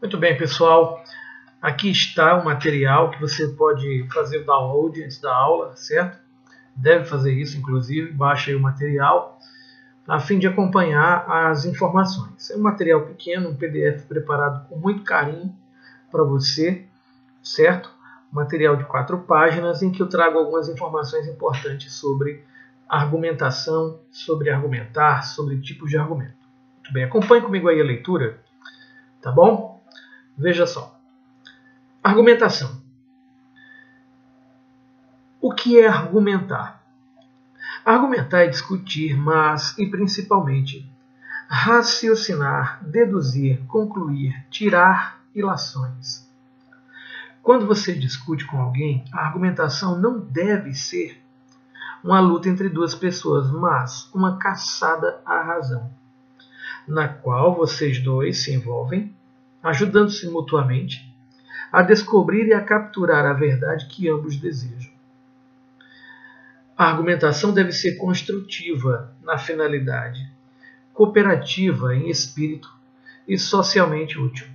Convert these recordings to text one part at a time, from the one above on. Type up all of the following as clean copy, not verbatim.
Muito bem, pessoal. Aqui está o material que você pode fazer o download antes da aula, certo? Deve fazer isso, inclusive. Baixa aí o material a fim de acompanhar as informações. É um material pequeno, um PDF preparado com muito carinho para você, certo? Material de 4 páginas em que eu trago algumas informações importantes sobre argumentação, sobre argumentar, sobre tipos de argumento. Muito bem, acompanhe comigo aí a leitura, tá bom? Veja só. Argumentação. O que é argumentar? Argumentar é discutir, mas, e principalmente, raciocinar, deduzir, concluir, tirar ilações. Quando você discute com alguém, a argumentação não deve ser uma luta entre duas pessoas, mas uma caçada à razão, na qual vocês dois se envolvem, ajudando-se mutuamente a descobrir e a capturar a verdade que ambos desejam. A argumentação deve ser construtiva na finalidade, cooperativa em espírito e socialmente útil.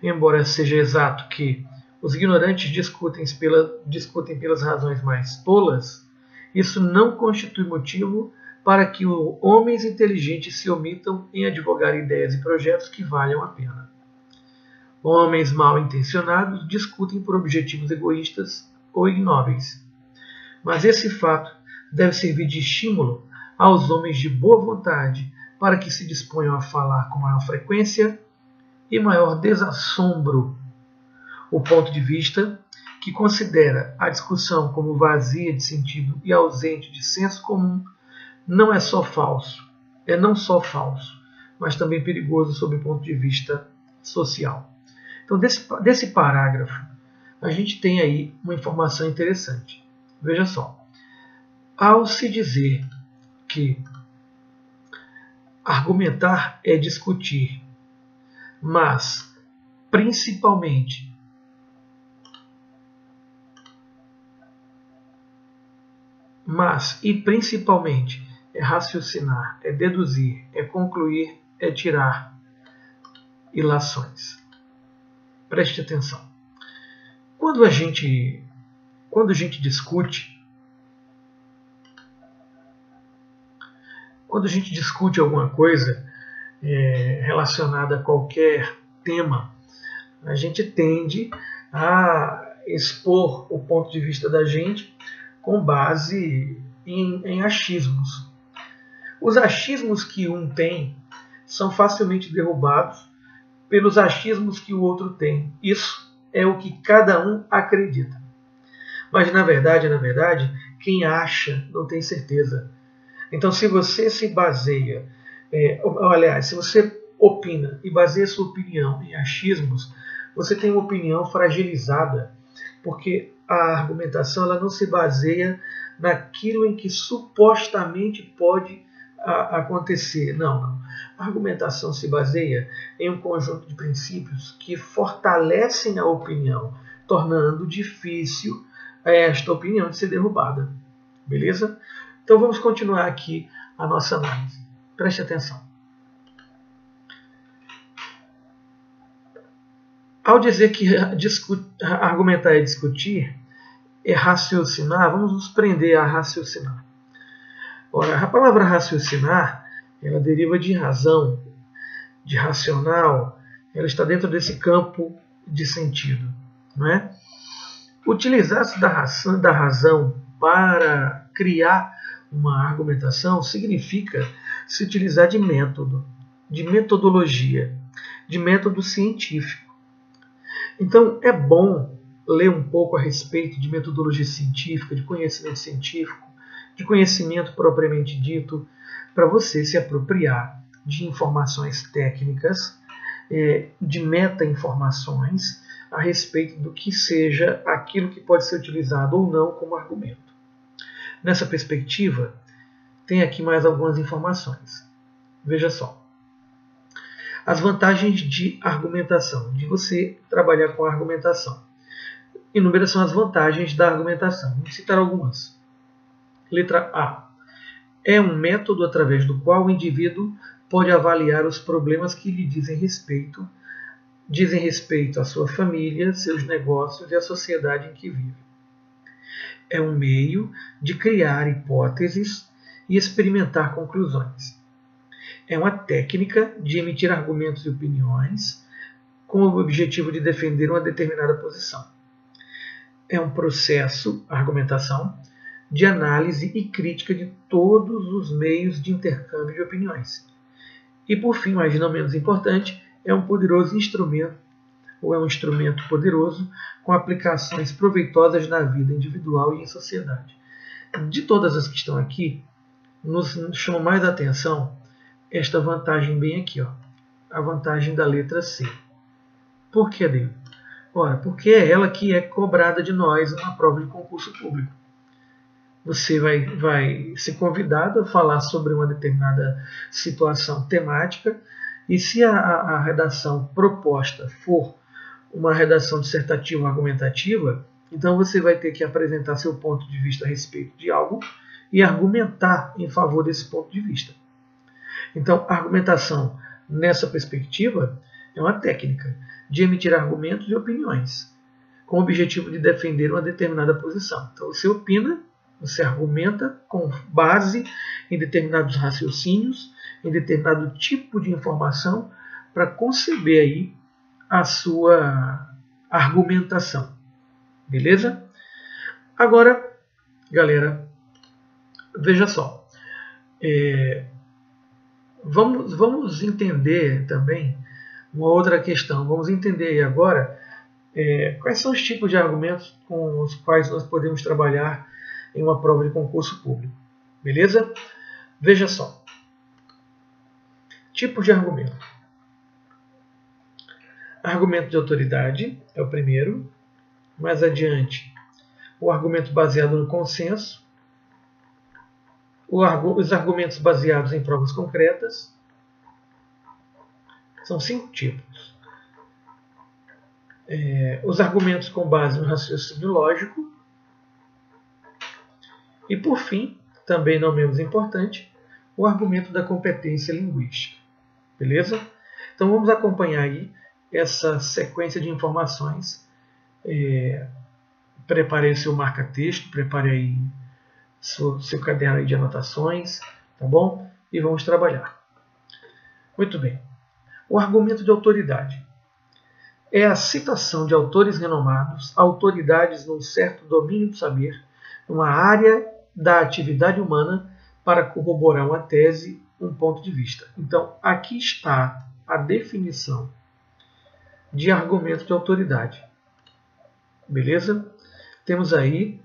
Embora seja exato que os ignorantes discutem pelas razões mais tolas, isso não constitui motivo para que homens inteligentes se omitam em advogar ideias e projetos que valham a pena. Homens mal intencionados discutem por objetivos egoístas ou ignóbeis. Mas esse fato deve servir de estímulo aos homens de boa vontade para que se disponham a falar com maior frequência e maior desassombro. O ponto de vista que considera a discussão como vazia de sentido e ausente de senso comum não só falso, mas também perigoso sob o ponto de vista social. Então, desse parágrafo, a gente tem aí uma informação interessante. Veja só. Ao se dizer que argumentar é discutir, mas principalmente é raciocinar, é deduzir, é concluir, é tirar ilações. Preste atenção. Quando a gente discute alguma coisa relacionada a qualquer tema, a gente tende a expor o ponto de vista da gente com base em achismos. Os achismos que um tem são facilmente derrubados pelos achismos que o outro tem. Isso é o que cada um acredita. Mas, na verdade, quem acha não tem certeza. Então, se você se baseia, se você opina e baseia sua opinião em achismos, você tem uma opinião fragilizada, porque a argumentação ela não se baseia naquilo em que supostamente pode acontecer. Não. A argumentação se baseia em um conjunto de princípios que fortalecem a opinião, tornando difícil esta opinião de ser derrubada. Beleza? Então vamos continuar aqui a nossa análise. Preste atenção. Ao dizer que argumentar é discutir, é raciocinar, vamos nos prender a raciocinar. Ora, a palavra raciocinar, ela deriva de razão, de racional, ela está dentro desse campo de sentido, não é? Utilizar-se da razão para criar uma argumentação significa se utilizar de método, de metodologia, de método científico. Então, é bom ler um pouco a respeito de metodologia científica, de conhecimento científico, de conhecimento propriamente dito, para você se apropriar de informações técnicas, de meta-informações a respeito do que seja aquilo que pode ser utilizado ou não como argumento. Nessa perspectiva, tem aqui mais algumas informações. Veja só. As vantagens de argumentação, de você trabalhar com a argumentação. Inúmeras são as vantagens da argumentação. Vou citar algumas. Letra A. É um método através do qual o indivíduo pode avaliar os problemas que lhe dizem respeito dizem respeito à sua família, seus negócios e à sociedade em que vive. É um meio de criar hipóteses e experimentar conclusões. É uma técnica de emitir argumentos e opiniões com o objetivo de defender uma determinada posição. É um processo, a argumentação, de análise e crítica de todos os meios de intercâmbio de opiniões. E, por fim, mas não menos importante, é um poderoso instrumento, ou é um instrumento poderoso com aplicações proveitosas na vida individual e em sociedade. De todas as que estão aqui, nos chama mais a atenção esta vantagem bem aqui, ó, a vantagem da letra C. Por que, Adriano? Ora, porque é ela que é cobrada de nós numa prova de concurso público. Você vai ser convidado a falar sobre uma determinada situação temática, e se a redação proposta for uma redação dissertativa argumentativa, então você vai ter que apresentar seu ponto de vista a respeito de algo e argumentar em favor desse ponto de vista. Então, a argumentação nessa perspectiva é uma técnica de emitir argumentos e opiniões, com o objetivo de defender uma determinada posição. Então, você opina, você argumenta com base em determinados raciocínios, em determinado tipo de informação, para conceber aí a sua argumentação. Beleza? Agora, galera, veja só. Vamos entender também uma outra questão. Vamos entender agora quais são os tipos de argumentos com os quais nós podemos trabalhar em uma prova de concurso público. Beleza? Veja só. Tipos de argumento. Argumento de autoridade é o primeiro. Mais adiante, o argumento baseado no consenso. Os argumentos baseados em provas concretas. São 5 tipos. Os argumentos com base no raciocínio lógico. E, por fim, também não menos importante, o argumento da competência linguística. Beleza? Então vamos acompanhar aí essa sequência de informações. Prepare aí seu marca-texto, prepare aí seu caderno aí de anotações, tá bom? E vamos trabalhar. Muito bem. O argumento de autoridade é a citação de autores renomados, autoridades num certo domínio do saber, numa área da atividade humana, para corroborar uma tese, um ponto de vista. Então, aqui está a definição de argumento de autoridade. Beleza? Temos aí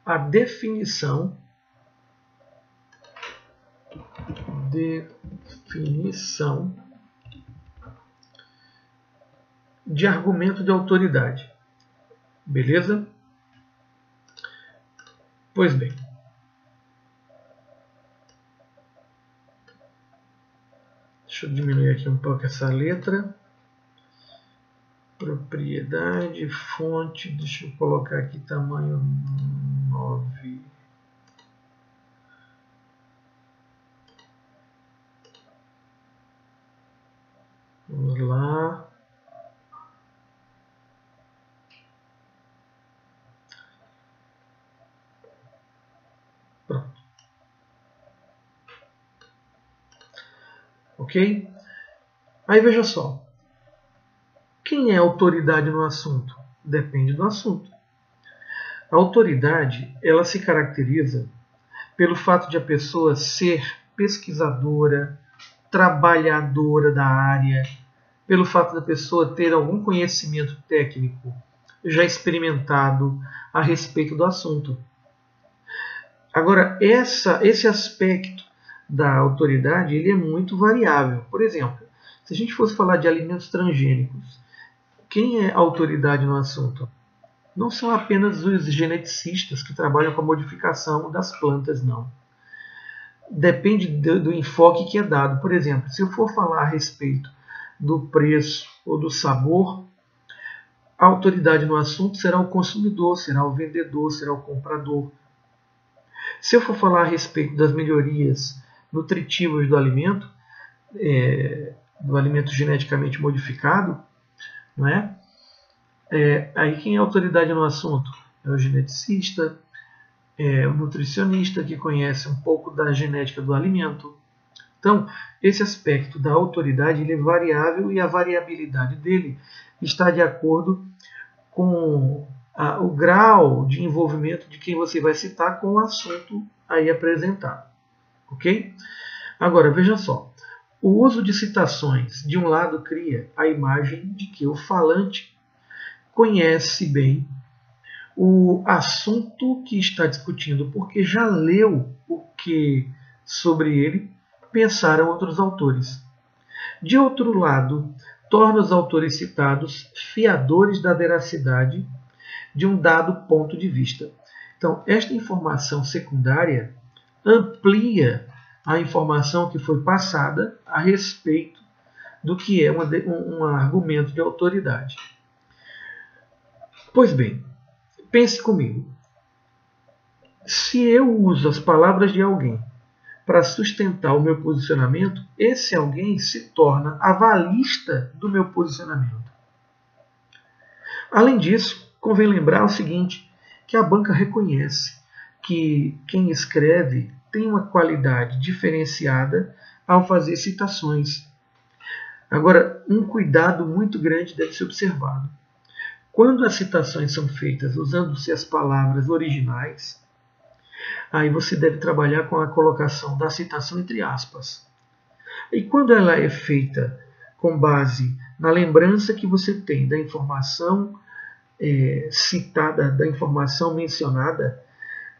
a definição de argumento de autoridade. Beleza? Pois bem. Deixa eu diminuir aqui um pouco essa letra. Propriedade, fonte, deixa eu colocar aqui tamanho 9. Vamos lá. Pronto. Ok? Aí veja só. Quem é autoridade no assunto? Depende do assunto. A autoridade, ela se caracteriza pelo fato de a pessoa ser pesquisadora, trabalhadora da área, pelo fato da pessoa ter algum conhecimento técnico já experimentado a respeito do assunto. Agora, esse aspecto da autoridade ele é muito variável. Por exemplo, se a gente fosse falar de alimentos transgênicos, quem é autoridade no assunto? Não são apenas os geneticistas que trabalham com a modificação das plantas, não. Depende do enfoque que é dado. Por exemplo, se eu for falar a respeito do preço ou do sabor, a autoridade no assunto será o consumidor, será o vendedor, será o comprador. Se eu for falar a respeito das melhorias nutritivas do alimento geneticamente modificado, não é? Aí quem é autoridade no assunto? É o geneticista, é o nutricionista que conhece um pouco da genética do alimento. Então, esse aspecto da autoridade ele é variável e a variabilidade dele está de acordo com o grau de envolvimento de quem você vai citar com o assunto aí apresentado. Ok? Agora, veja só. O uso de citações, de um lado, cria a imagem de que o falante conhece bem o assunto que está discutindo, porque já leu o que sobre ele pensaram outros autores. De outro lado, torna os autores citados fiadores da veracidade de um dado ponto de vista. Então, esta informação secundária amplia a informação que foi passada a respeito do que é um argumento de autoridade. Pois bem, pense comigo. Se eu uso as palavras de alguém para sustentar o meu posicionamento, esse alguém se torna avalista do meu posicionamento. Além disso, convém lembrar o seguinte, que a banca reconhece que quem escreve tem uma qualidade diferenciada ao fazer citações. Agora, um cuidado muito grande deve ser observado. Quando as citações são feitas usando-se as palavras originais, aí você deve trabalhar com a colocação da citação entre aspas. E quando ela é feita com base na lembrança que você tem da informação citada, da informação mencionada,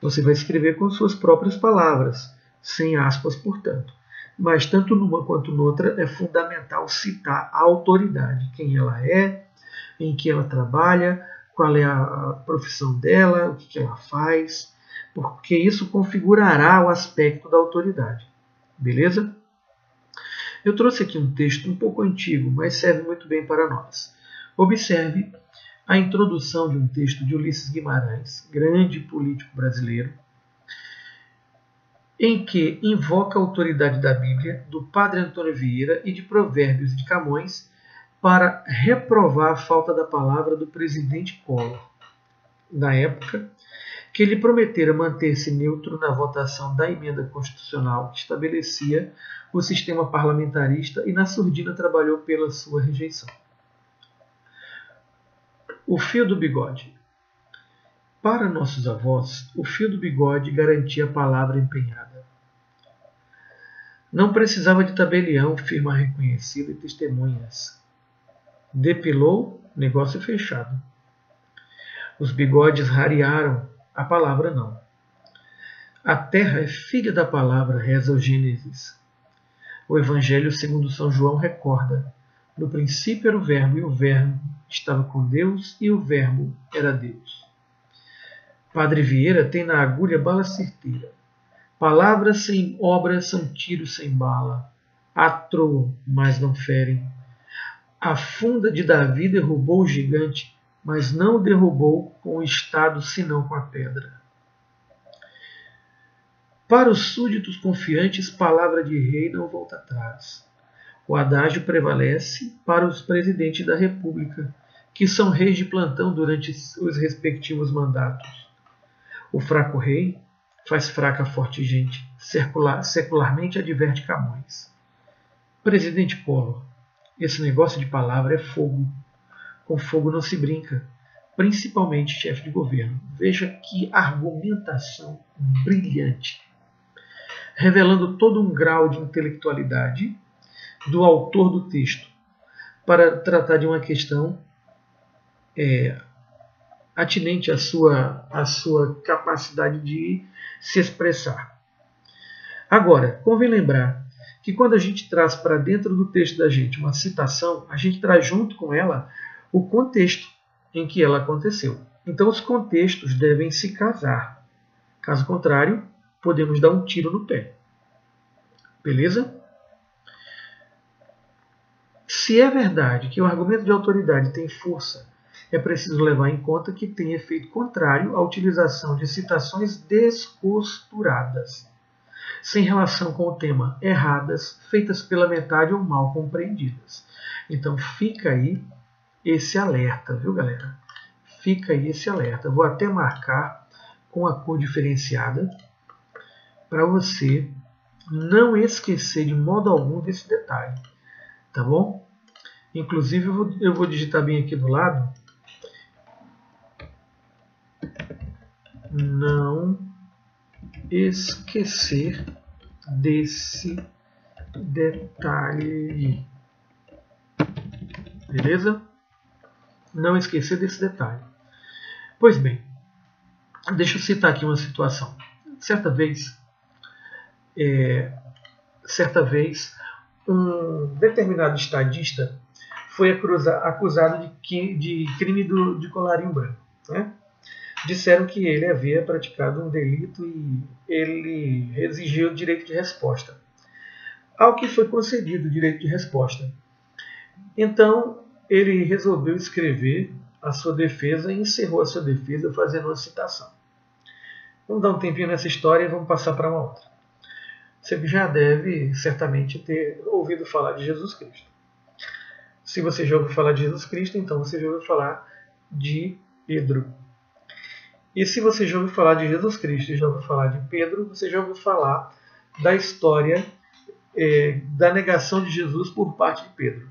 você vai escrever com suas próprias palavras, sem aspas, portanto. Mas tanto numa quanto noutra é fundamental citar a autoridade, quem ela é, em que ela trabalha, qual é a profissão dela, o que ela faz, porque isso configurará o aspecto da autoridade. Beleza? Eu trouxe aqui um texto um pouco antigo, mas serve muito bem para nós. Observe a introdução de um texto de Ulisses Guimarães, grande político brasileiro, em que invoca a autoridade da Bíblia, do Padre Antônio Vieira e de Provérbios de Camões para reprovar a falta da palavra do presidente Collor, na época, que ele prometera manter-se neutro na votação da emenda constitucional que estabelecia o sistema parlamentarista e na surdina trabalhou pela sua rejeição. O fio do bigode. Para nossos avós, o fio do bigode garantia a palavra empenhada. Não precisava de tabelião, firma reconhecida e testemunhas. Depilou, negócio fechado. Os bigodes rarearam, a palavra não. A terra é filha da palavra, reza o Gênesis. O Evangelho segundo São João recorda: no princípio era o Verbo, e o Verbo estava com Deus, e o Verbo era Deus. Padre Vieira tem na agulha bala certeira. Palavras sem obras são tiros sem bala. Atroam, mas não ferem. A funda de Davi derrubou o gigante, mas não o derrubou com o estado, senão com a pedra. Para os súditos confiantes, palavra de rei não volta atrás. O adágio prevalece para os presidentes da República, que são reis de plantão durante os respectivos mandatos. O fraco rei faz fraca a forte gente, secularmente adverte Camões. Presidente Collor, esse negócio de palavra é fogo. Com fogo não se brinca, principalmente chefe de governo. Veja que argumentação brilhante, revelando todo um grau de intelectualidade do autor do texto para tratar de uma questão atinente à sua capacidade de se expressar. Agora, convém lembrar que quando a gente traz para dentro do texto da gente uma citação, a gente traz junto com ela o contexto em que ela aconteceu. Então os contextos devem se casar. Caso contrário, podemos dar um tiro no pé. Beleza? Se é verdade que o argumento de autoridade tem força, é preciso levar em conta que tem efeito contrário à utilização de citações descosturadas, sem relação com o tema, erradas, feitas pela metade ou mal compreendidas. Então fica aí esse alerta, viu, galera? Fica aí esse alerta. Vou até marcar com a cor diferenciada para você não esquecer de modo algum desse detalhe, tá bom? Inclusive eu vou digitar bem aqui do lado. Não esquecer desse detalhe. Beleza? Não esquecer desse detalhe. Pois bem, deixa eu citar aqui uma situação. Certa vez, um determinado estadista foi acusado de crime de colarinho branco, né? Disseram que ele havia praticado um delito e ele exigiu o direito de resposta. Ao que foi concedido o direito de resposta. Então, ele resolveu escrever a sua defesa e encerrou a sua defesa fazendo uma citação. Vamos dar um tempinho nessa história e vamos passar para uma outra. Você já deve certamente ter ouvido falar de Jesus Cristo. Se você já ouviu falar de Jesus Cristo, então você já ouviu falar de Pedro. E se você já ouviu falar de Jesus Cristo e já ouviu falar de Pedro, você já ouviu falar da história da negação de Jesus por parte de Pedro.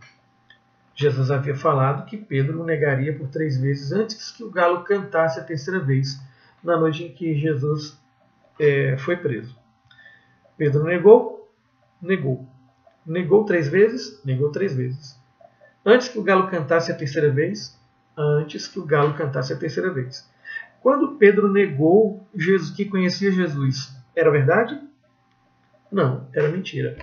Jesus havia falado que Pedro o negaria por 3 vezes antes que o galo cantasse a 3ª vez, na noite em que Jesus foi preso. Pedro negou. Negou 3 vezes? Negou 3 vezes. Antes que o galo cantasse a 3ª vez? Antes que o galo cantasse a 3ª vez. Quando Pedro negou Jesus, que conhecia Jesus, era verdade? Não, era mentira.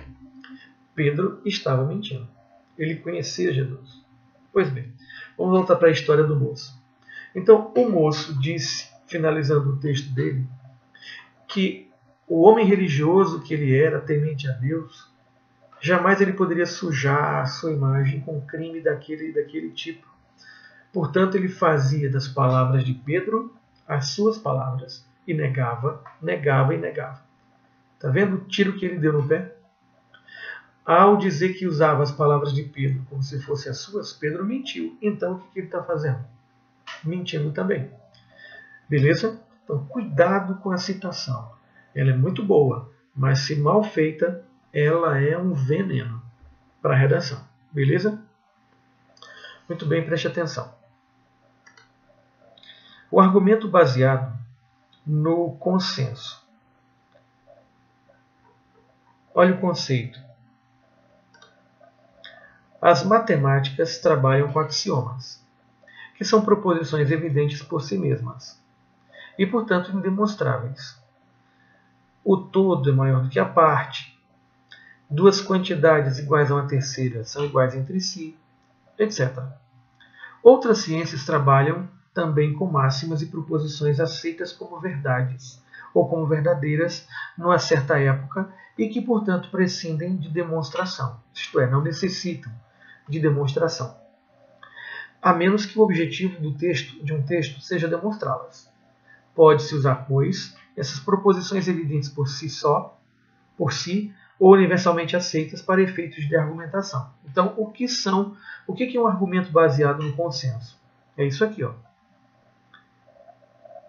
Pedro estava mentindo. Ele conhecia Jesus. Pois bem, vamos voltar para a história do moço. Então, o moço disse, finalizando o texto dele, que o homem religioso que ele era, temente a Deus, jamais ele poderia sujar a sua imagem com crime daquele tipo. Portanto, ele fazia das palavras de Pedro as suas palavras e negava. Está vendo o tiro que ele deu no pé? Ao dizer que usava as palavras de Pedro como se fossem as suas, Pedro mentiu. Então, o que ele está fazendo? Mentindo também. Beleza? Então, cuidado com a citação. Ela é muito boa, mas se mal feita, ela é um veneno para a redação. Beleza? Muito bem, preste atenção. O argumento baseado no consenso. Olha o conceito. As matemáticas trabalham com axiomas, que são proposições evidentes por si mesmas e, portanto, indemonstráveis. O todo é maior do que a parte. 2 quantidades iguais a uma terceira são iguais entre si, etc. Outras ciências trabalham também com máximas e proposições aceitas como verdades ou como verdadeiras numa certa época e que, portanto, prescindem de demonstração, isto é, não necessitam de demonstração, a menos que o objetivo de um texto seja demonstrá-las. Pode-se usar, pois, essas proposições evidentes por si, ou universalmente aceitas para efeitos de argumentação. Então, o que é um argumento baseado no consenso? É isso aqui, ó.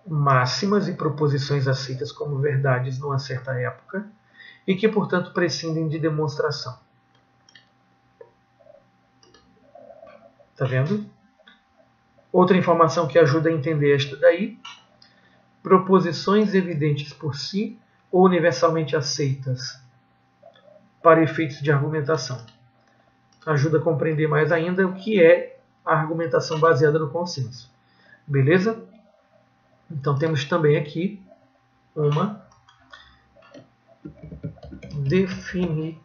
Máximas e proposições aceitas como verdades numa certa época e que, portanto, prescindem de demonstração. Está vendo? Outra informação que ajuda a entender esta daí. Proposições evidentes por si ou universalmente aceitas para efeitos de argumentação. Ajuda a compreender mais ainda o que é a argumentação baseada no consenso. Beleza? Então temos também aqui uma definição.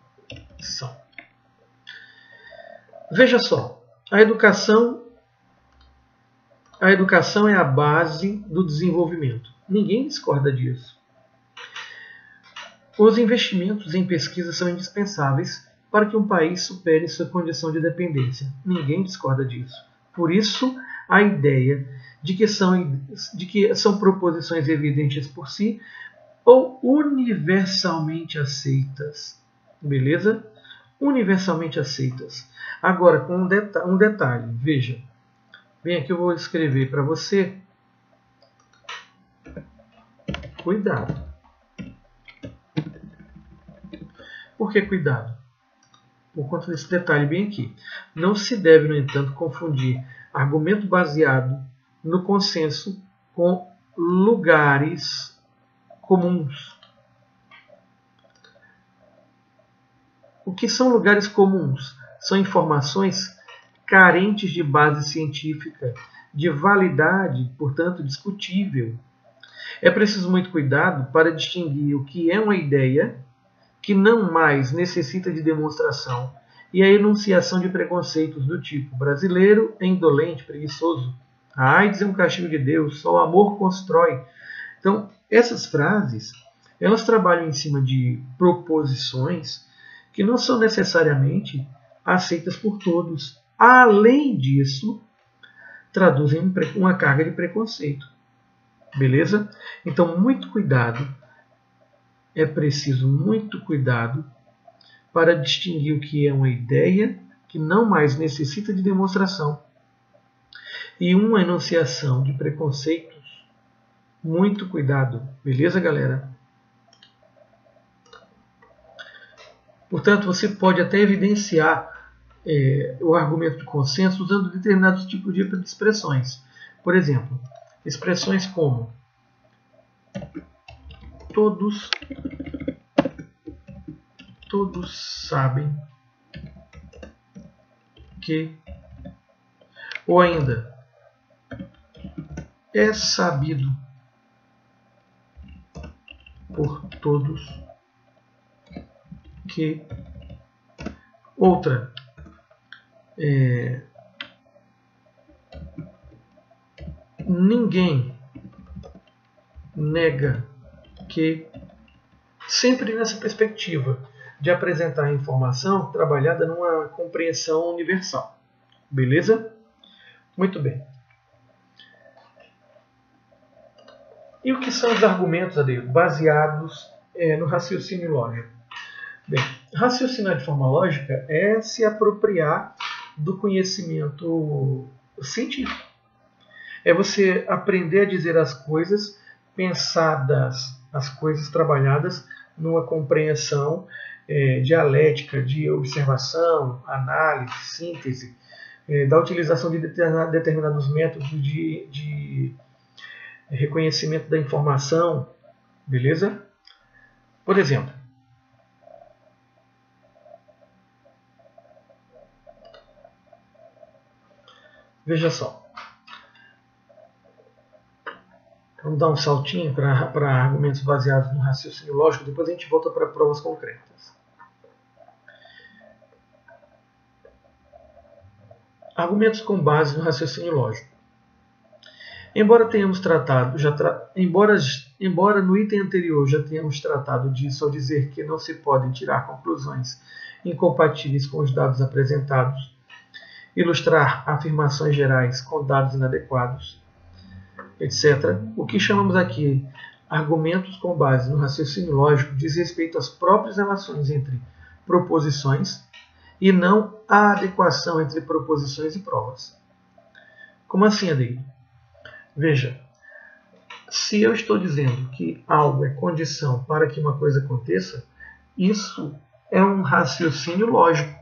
Veja só, a educação é a base do desenvolvimento. Ninguém discorda disso. Os investimentos em pesquisa são indispensáveis para que um país supere sua condição de dependência. Ninguém discorda disso. Por isso, a ideia de que são proposições evidentes por si ou universalmente aceitas. Beleza? Universalmente aceitas. Agora, com um detalhe. Veja, Bem, aqui eu vou escrever para você. Cuidado. Por que cuidado? Por conta desse detalhe bem aqui. Não se deve, no entanto, confundir argumento baseado no consenso com lugares comuns. O que são lugares comuns? São informações carentes de base científica, de validade, portanto, discutível. É preciso muito cuidado para distinguir o que é uma ideia que não mais necessita de demonstração e a enunciação de preconceitos do tipo brasileiro é indolente, preguiçoso, a AIDS é um castigo de Deus, só o amor constrói. Então, essas frases, elas trabalham em cima de proposições que não são necessariamente aceitas por todos. Além disso, traduzem uma carga de preconceito. Beleza? Então, muito cuidado. É preciso muito cuidado para distinguir o que é uma ideia que não mais necessita de demonstração e uma enunciação de preconceitos. Muito cuidado. Beleza, galera? Portanto, você pode até evidenciar o argumento de consenso usando determinados tipos de expressões. Por exemplo, expressões como todos sabem que, ou ainda, é sabido por todos que, outra, ninguém nega que, sempre nessa perspectiva de apresentar a informação trabalhada numa compreensão universal. Beleza? Muito bem. E o que são os argumentos, Adeildo, baseados no raciocínio lógico? Bem, raciocinar de forma lógica é se apropriar do conhecimento científico. É você aprender a dizer as coisas pensadas, as coisas trabalhadas numa compreensão dialética, de observação, análise, síntese, da utilização de determinados métodos de reconhecimento da informação, beleza? Por exemplo, veja só. Vamos dar um saltinho para argumentos baseados no raciocínio lógico, depois a gente volta para provas concretas. Argumentos com base no raciocínio lógico. Embora tenhamos tratado, embora no item anterior já tenhamos tratado disso ao dizer que não se podem tirar conclusões incompatíveis com os dados apresentados, ilustrar afirmações gerais com dados inadequados, etc. O que chamamos aqui argumentos com base no raciocínio lógico diz respeito às próprias relações entre proposições e não à adequação entre proposições e provas. Como assim, Adeildo? Veja, se eu estou dizendo que algo é condição para que uma coisa aconteça, isso é um raciocínio lógico.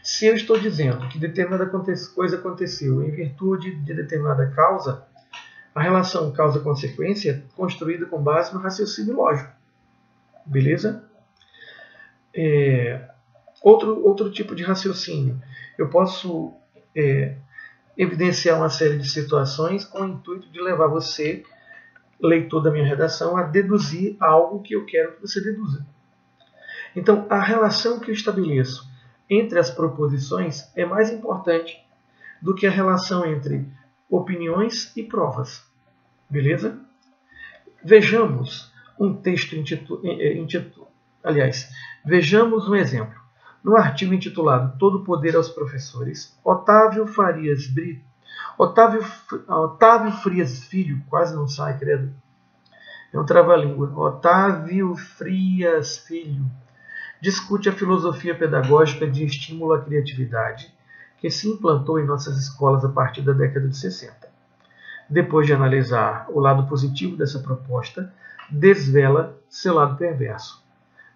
Se eu estou dizendo que determinada coisa aconteceu em virtude de determinada causa, a relação causa-consequência é construída com base no raciocínio lógico. Beleza? Outro tipo de raciocínio. Eu posso evidenciar uma série de situações com o intuito de levar você, leitor da minha redação, a deduzir algo que eu quero que você deduza. Então, a relação que eu estabeleço entre as proposições é mais importante do que a relação entre opiniões e provas. Beleza? Vejamos um texto vejamos um exemplo. No artigo intitulado Todo Poder aos Professores, Otávio Frias Filho, quase não sai, credo. É um trava-língua. Otávio Frias Filho discute a filosofia pedagógica de estímulo à criatividade, que se implantou em nossas escolas a partir da década de 60. Depois de analisar o lado positivo dessa proposta, desvela seu lado perverso.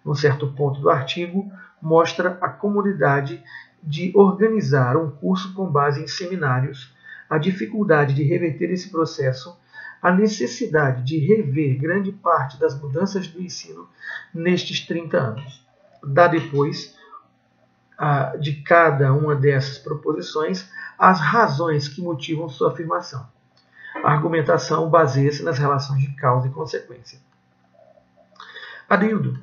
Num certo ponto do artigo, mostra a comunidade de organizar um curso com base em seminários, a dificuldade de reverter esse processo, a necessidade de rever grande parte das mudanças do ensino nestes 30 anos. Dá depois de cada uma dessas proposições as razões que motivam sua afirmação. A argumentação baseia-se nas relações de causa e consequência. Adildo,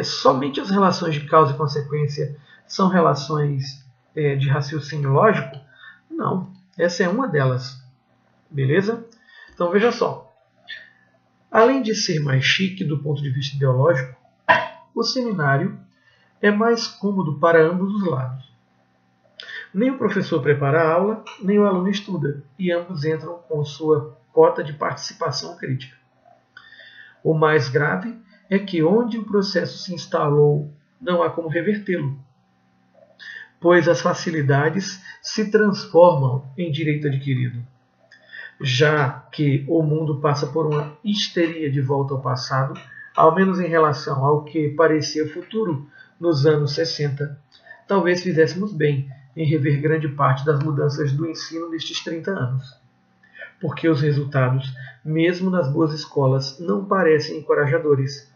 somente as relações de causa e consequência são relações de raciocínio lógico? Não, essa é uma delas. Beleza? Então veja só. Além de ser mais chique do ponto de vista ideológico, o seminário é mais cômodo para ambos os lados. Nem o professor prepara a aula, nem o aluno estuda, e ambos entram com sua cota de participação crítica. O mais grave é que onde o processo se instalou, não há como revertê-lo, pois as facilidades se transformam em direito adquirido. Já que o mundo passa por uma histeria de volta ao passado, ao menos em relação ao que parecia futuro nos anos 60, talvez fizéssemos bem em rever grande parte das mudanças do ensino nestes 30 anos. Porque os resultados, mesmo nas boas escolas, não parecem encorajadores.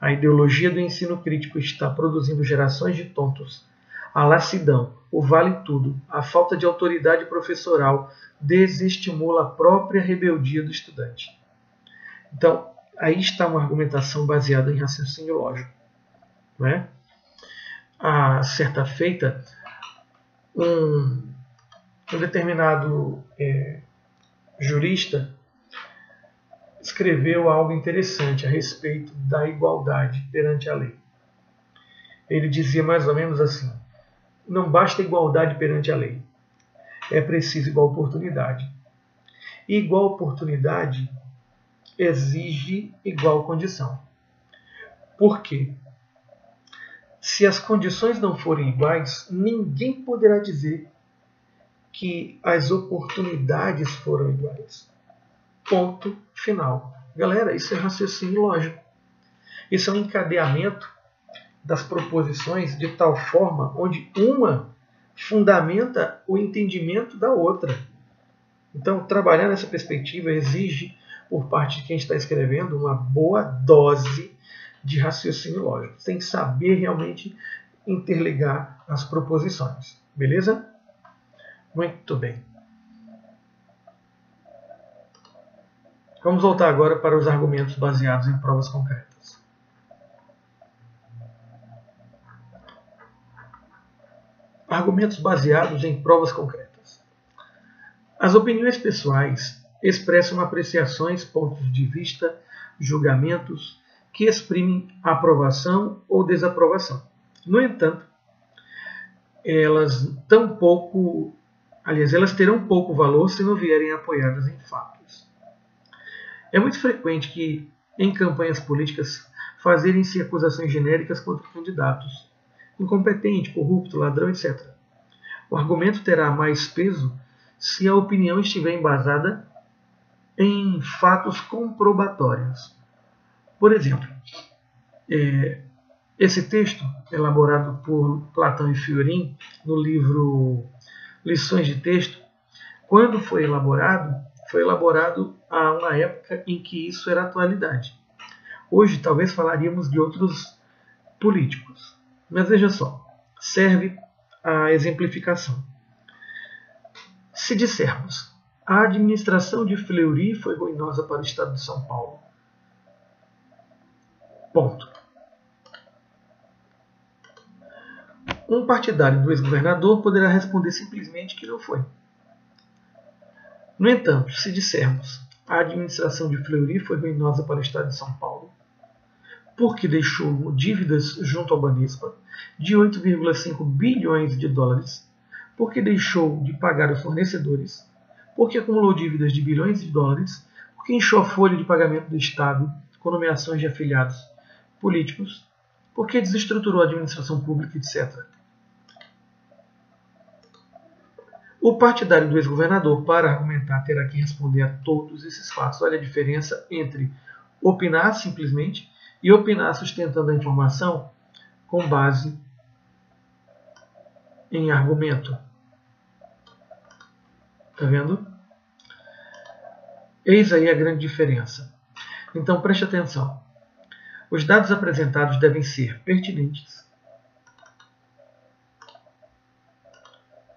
A ideologia do ensino crítico está produzindo gerações de tontos. A lassidão, o vale-tudo, a falta de autoridade professoral desestimula a própria rebeldia do estudante. Então, aí está uma argumentação baseada em raciocínio lógico. Não é? A certa feita, um determinado jurista escreveu algo interessante a respeito da igualdade perante a lei. Ele dizia mais ou menos assim: não basta igualdade perante a lei, é preciso igual oportunidade. E igual oportunidade exige igual condição. Por quê? Se as condições não forem iguais, ninguém poderá dizer que as oportunidades foram iguais. Ponto final. Galera, isso é raciocínio lógico. Isso é um encadeamento das proposições de tal forma onde uma fundamenta o entendimento da outra. Então, trabalhar nessa perspectiva exige, por parte de quem está escrevendo, uma boa dose de raciocínio lógico. Tem que saber realmente interligar as proposições. Beleza? Muito bem. Vamos voltar agora para os argumentos baseados em provas concretas. Argumentos baseados em provas concretas. As opiniões pessoais expressam apreciações, pontos de vista, julgamentos que exprimem aprovação ou desaprovação. No entanto, elas terão pouco valor se não vierem apoiadas em fatos. É muito frequente que, em campanhas políticas, fazerem-se acusações genéricas contra candidatos, incompetente, corrupto, ladrão, etc. O argumento terá mais peso se a opinião estiver embasada em fatos comprobatórios. Por exemplo, esse texto, elaborado por Platão e Fiorin, no livro Lições de Texto, quando foi elaborado a uma época em que isso era atualidade. Hoje, talvez falaríamos de outros políticos. Mas veja só, serve a exemplificação. Se dissermos, a administração de Fleury foi ruinosa para o estado de São Paulo. Ponto. Um partidário do ex-governador poderá responder simplesmente que não foi. No entanto, se dissermos, a administração de Fleury foi ruinosa para o estado de São Paulo, porque deixou dívidas junto ao Banespa de 8,5 bilhões de dólares, porque deixou de pagar os fornecedores, porque acumulou dívidas de bilhões de dólares, porque inchou a folha de pagamento do Estado com nomeações de afiliados políticos, porque desestruturou a administração pública, etc. O partidário do ex-governador, para argumentar, terá que responder a todos esses fatos. Olha a diferença entre opinar simplesmente e opinar sustentando a informação com base em argumento. Está vendo? Eis aí a grande diferença. Então preste atenção. Os dados apresentados devem ser pertinentes,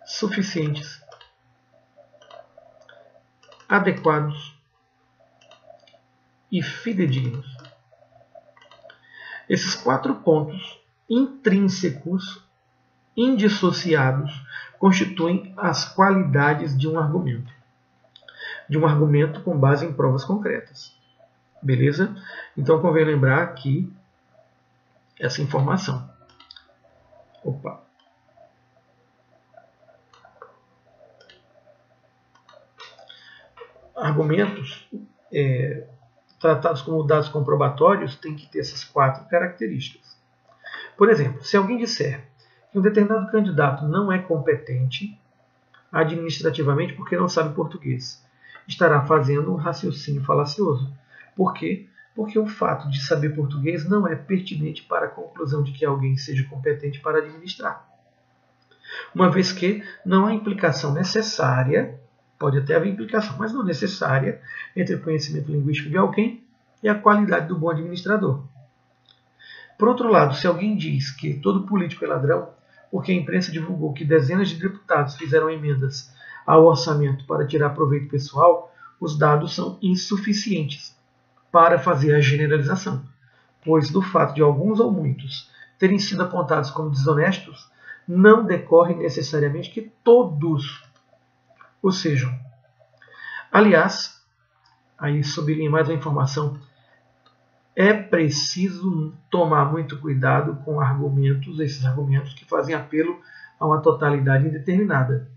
suficientes, adequados e fidedignos. Esses 4 pontos intrínsecos, indissociados, constituem as qualidades de um argumento. De um argumento com base em provas concretas. Beleza? Então convém lembrar aqui essa informação. Opa! Argumentos tratados como dados comprobatórios têm que ter essas 4 características. Por exemplo, se alguém disser que um determinado candidato não é competente administrativamente porque não sabe português, estará fazendo um raciocínio falacioso. Por quê? Porque o fato de saber português não é pertinente para a conclusão de que alguém seja competente para administrar. Uma vez que não há implicação necessária, pode até haver implicação, mas não necessária, entre o conhecimento linguístico de alguém e a qualidade do bom administrador. Por outro lado, se alguém diz que todo político é ladrão, porque a imprensa divulgou que dezenas de deputados fizeram emendas ao orçamento para tirar proveito pessoal, os dados são insuficientes para fazer a generalização, pois do fato de alguns ou muitos terem sido apontados como desonestos, não decorre necessariamente que todos o sejam. Aliás, aí sublinho mais uma informação, é preciso tomar muito cuidado com argumentos, esses argumentos que fazem apelo a uma totalidade indeterminada,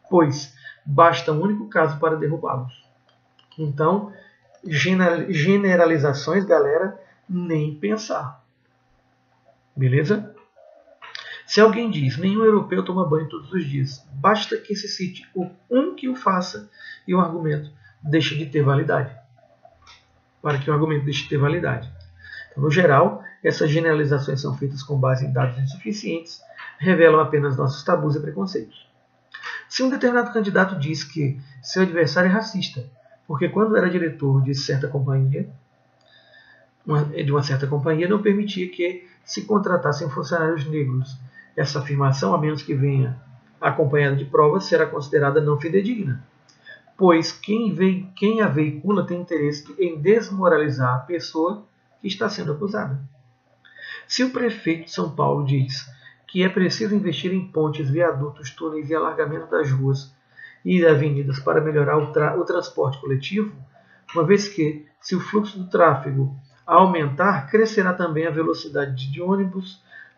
pois basta um único caso para derrubá-los. Então, generalizações, galera, nem pensar. Beleza? Se alguém diz, nenhum europeu toma banho todos os dias, basta que se cite um que o faça e o argumento deixe de ter validade. Para que o argumento deixe de ter validade. Então, no geral, essas generalizações são feitas com base em dados insuficientes, revelam apenas nossos tabus e preconceitos. Se um determinado candidato diz que seu adversário é racista, porque quando era diretor de uma certa companhia, não permitia que se contratassem funcionários negros, essa afirmação, a menos que venha acompanhada de provas, será considerada não fidedigna, pois quem a veicula tem interesse em desmoralizar a pessoa que está sendo acusada. Se o prefeito de São Paulo diz que é preciso investir em pontes, viadutos, túneis e alargamento das ruas e avenidas para melhorar o transporte coletivo, uma vez que, se o fluxo do tráfego aumentar, crescerá também a velocidade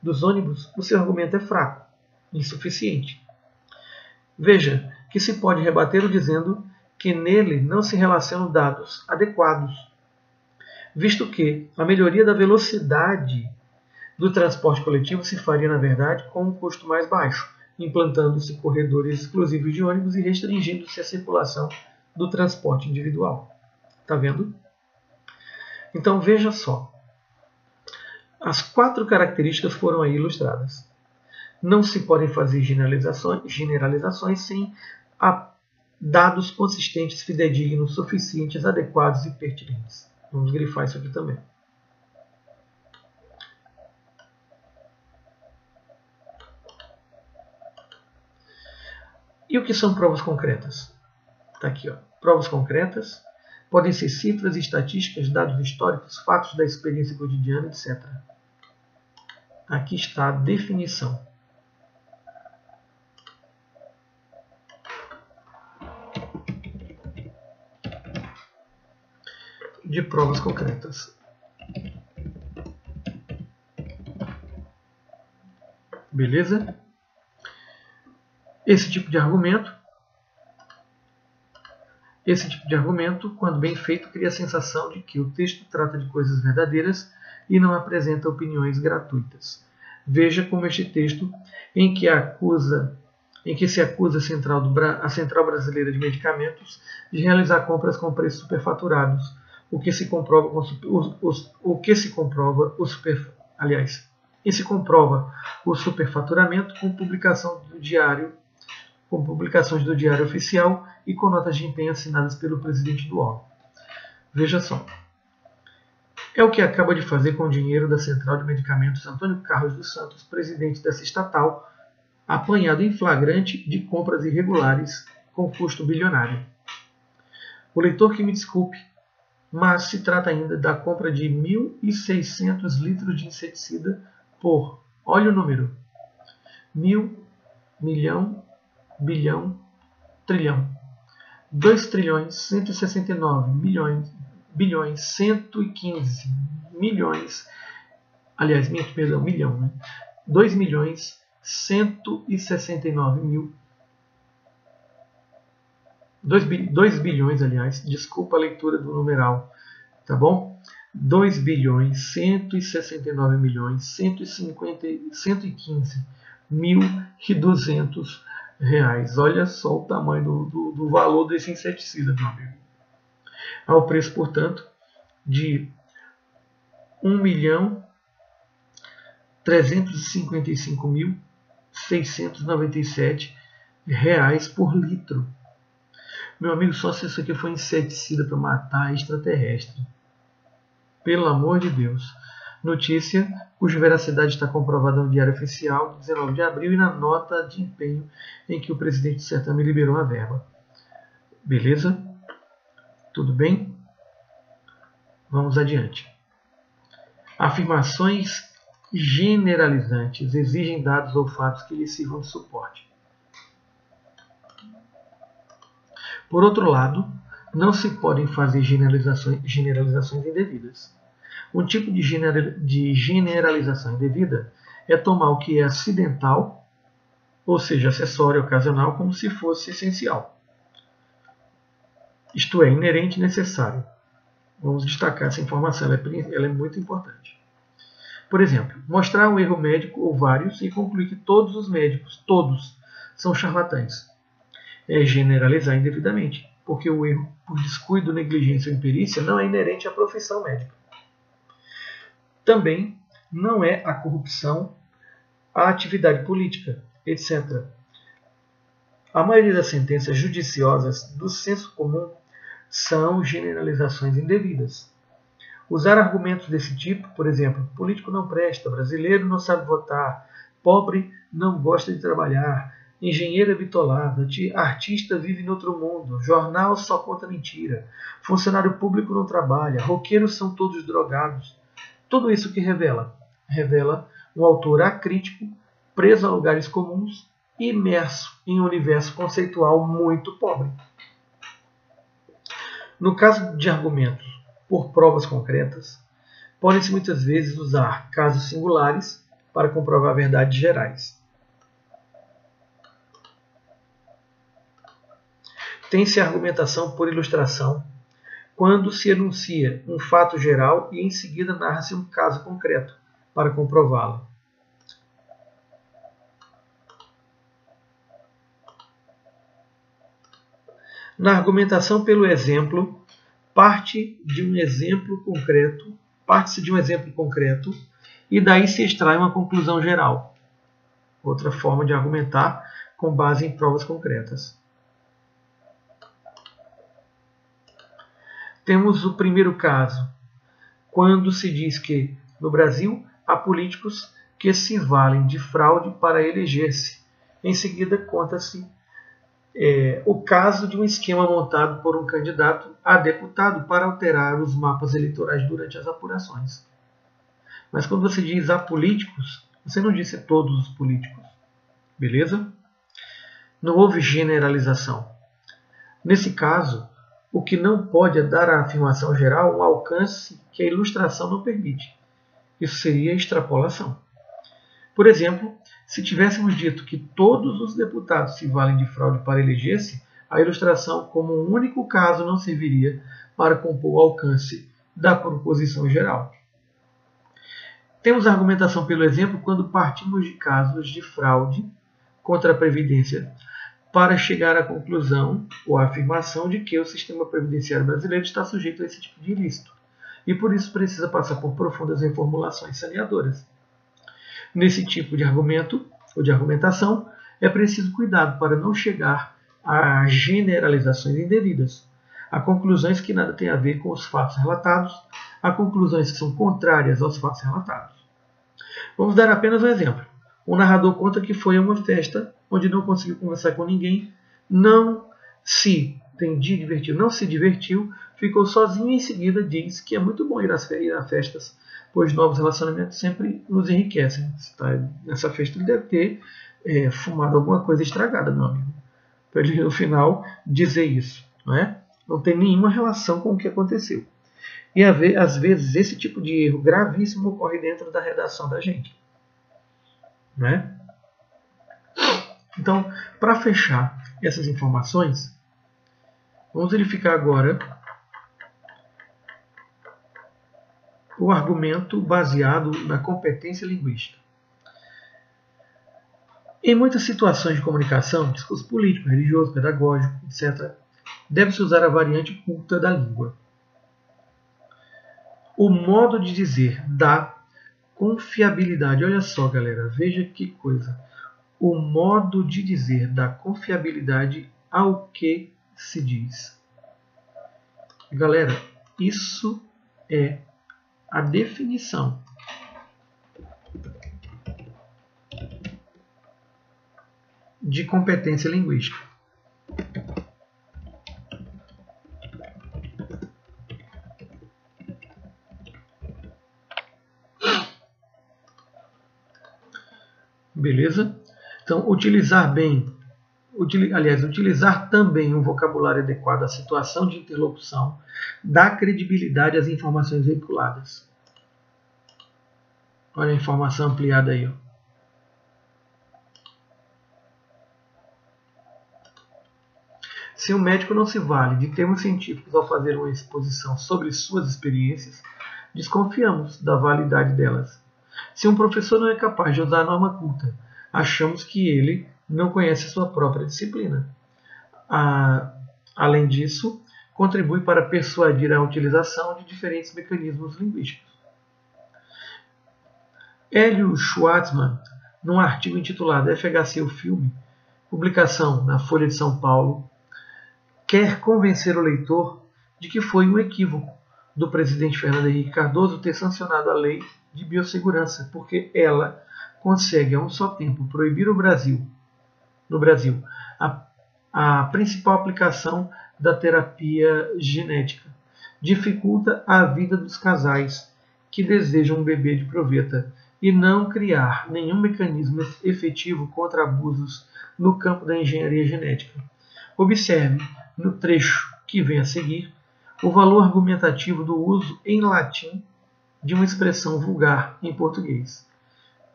dos ônibus, o seu argumento é fraco, insuficiente. Veja que se pode rebatê-lo dizendo que nele não se relacionam dados adequados, visto que a melhoria da velocidade do transporte coletivo se faria, na verdade, com um custo mais baixo, implantando-se corredores exclusivos de ônibus e restringindo-se a circulação do transporte individual. Está vendo? Então veja só. As 4 características foram aí ilustradas. Não se podem fazer generalizações sem dados consistentes, fidedignos, suficientes, adequados e pertinentes. Vamos grifar isso aqui também. E o que são provas concretas? Está aqui, ó. Provas concretas podem ser cifras, estatísticas, dados históricos, fatos da experiência cotidiana, etc. Aqui está a definição. De provas concretas. Beleza? Esse tipo de argumento, quando bem feito, cria a sensação de que o texto trata de coisas verdadeiras e não apresenta opiniões gratuitas. Veja como este texto, em que acusa em que se acusa a Central Brasileira de Medicamentos de realizar compras com preços superfaturados, o que se comprova o superfaturamento com publicações do Diário Oficial e com notas de empenho assinadas pelo presidente do órgão. Veja só. É o que acaba de fazer com o dinheiro da Central de Medicamentos Antônio Carlos dos Santos, presidente dessa estatal, apanhado em flagrante de compras irregulares com custo bilionário. O leitor que me desculpe, mas se trata ainda da compra de 1.600 litros de inseticida por, olha o número, 1.000, milhão, bilhão, trilhão. 2 trilhões 169 milhões, bilhões 115 milhões, aliás, milhão, né? 2 milhões 169 mil, 2 bilhões, aliás, desculpa a leitura do numeral, tá bom? 2 bilhões 169 milhões 115 mil e 200 reais. Olha só o tamanho do valor desse inseticida, meu amigo. Ao preço, portanto, de R$ 1.355.697 por litro. Meu amigo, só se isso aqui foi inseticida para matar extraterrestre. Pelo amor de Deus. Notícia cuja veracidade está comprovada no Diário Oficial, de 19 de abril, e na nota de empenho em que o presidente do certame liberou a verba. Beleza? Tudo bem? Vamos adiante. Afirmações generalizantes exigem dados ou fatos que lhes sirvam de suporte. Por outro lado, não se podem fazer generalizações indevidas. Um tipo de generalização indevida é tomar o que é acidental, ou seja, acessório, ocasional, como se fosse essencial. Isto é, inerente e necessário. Vamos destacar essa informação, ela é muito importante. Por exemplo, mostrar um erro médico ou vários e concluir que todos os médicos, são charlatães. É generalizar indevidamente, porque o erro por descuido, negligência ou imperícia não é inerente à profissão médica. Também não é a corrupção, a atividade política, etc. A maioria das sentenças judiciosas do senso comum são generalizações indevidas. Usar argumentos desse tipo, por exemplo, político não presta, brasileiro não sabe votar, pobre não gosta de trabalhar, engenheiro é bitolado, artista vive em outro mundo, jornal só conta mentira, funcionário público não trabalha, roqueiros são todos drogados. Tudo isso que revela? Revela um autor acrítico, preso a lugares comuns e imerso em um universo conceitual muito pobre. No caso de argumentos por provas concretas, podem-se muitas vezes usar casos singulares para comprovar verdades gerais. Tem-se argumentação por ilustração quando se enuncia um fato geral e em seguida narra-se um caso concreto para comprová-lo. Na argumentação pelo exemplo, parte-se de um exemplo concreto e daí se extrai uma conclusão geral. Outra forma de argumentar com base em provas concretas. Temos o primeiro caso, quando se diz que, no Brasil, há políticos que se valem de fraude para eleger-se. Em seguida, conta-se o caso de um esquema montado por um candidato a deputado para alterar os mapas eleitorais durante as apurações. Mas quando você diz a políticos, você não disse todos os políticos. Beleza? Não houve generalização. Nesse caso, o que não pode é dar à afirmação geral um alcance que a ilustração não permite. Isso seria extrapolação. Por exemplo, se tivéssemos dito que todos os deputados se valem de fraude para eleger-se, a ilustração como um único caso não serviria para compor o alcance da proposição geral. Temos a argumentação pelo exemplo quando partimos de casos de fraude contra a Previdência para chegar à conclusão ou à afirmação de que o sistema previdenciário brasileiro está sujeito a esse tipo de ilícito e por isso precisa passar por profundas reformulações saneadoras. Nesse tipo de argumento ou de argumentação, é preciso cuidado para não chegar a generalizações indevidas, a conclusões que nada têm a ver com os fatos relatados, a conclusões que são contrárias aos fatos relatados. Vamos dar apenas um exemplo. O narrador conta que foi a uma festa onde não conseguiu conversar com ninguém, não se divertiu, ficou sozinho e em seguida diz que é muito bom ir a festas, pois novos relacionamentos sempre nos enriquecem. Nessa festa ele deve ter fumado alguma coisa estragada, meu amigo, para ele no final dizer isso. Não tem nenhuma relação com o que aconteceu. E às vezes esse tipo de erro gravíssimo ocorre dentro da redação da gente. Então, para fechar essas informações, vamos verificar agora o argumento baseado na competência linguística. Em muitas situações de comunicação, discurso político, religioso, pedagógico, etc., deve-se usar a variante culta da língua. O modo de dizer dá confiabilidade. Olha só, galera, veja que coisa. O modo de dizer dá confiabilidade ao que se diz. Galera, isso é a definição de competência linguística. Beleza? Então, utilizar também um vocabulário adequado à situação de interlocução dá credibilidade às informações veiculadas. Olha a informação ampliada aí. Se um médico não se vale de termos científicos ao fazer uma exposição sobre suas experiências, desconfiamos da validade delas. Se um professor não é capaz de usar a norma culta, achamos que ele não conhece sua própria disciplina. Além disso, contribui para persuadir a utilização de diferentes mecanismos linguísticos. Hélio Schwartzman, num artigo intitulado FHC o Filme, publicação na Folha de São Paulo, quer convencer o leitor de que foi um equívoco do presidente Fernando Henrique Cardoso ter sancionado a lei de biossegurança, porque ela consegue a um só tempo proibir no Brasil a principal aplicação da terapia genética, dificulta a vida dos casais que desejam um bebê de proveta e não criar nenhum mecanismo efetivo contra abusos no campo da engenharia genética. Observe, no trecho que vem a seguir, o valor argumentativo do uso em latim de uma expressão vulgar em português.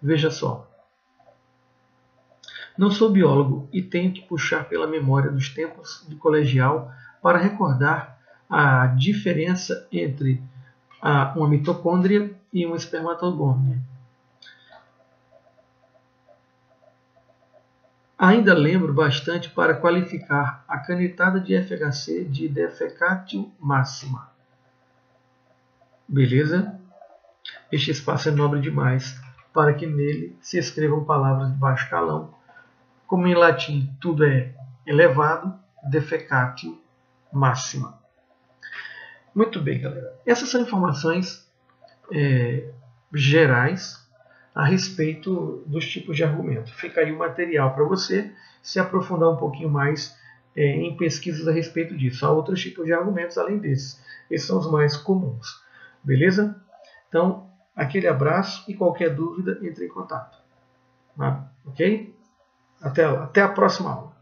Veja só. Não sou biólogo e tenho que puxar pela memória dos tempos de colegial para recordar a diferença entre uma mitocôndria e uma espermatogônia. Ainda lembro bastante para qualificar a canetada de FHC de defecatio máxima. Beleza? Este espaço é nobre demais para que nele se escrevam palavras de baixo calão. Como em latim tudo é elevado, defecatio máxima. Muito bem, galera. Essas são informações gerais a respeito dos tipos de argumento. Fica aí o material para você se aprofundar um pouquinho mais em pesquisas a respeito disso. Há outros tipos de argumentos além desses. Esses são os mais comuns. Beleza? Então, aquele abraço e qualquer dúvida, entre em contato. Ok? Até a próxima aula.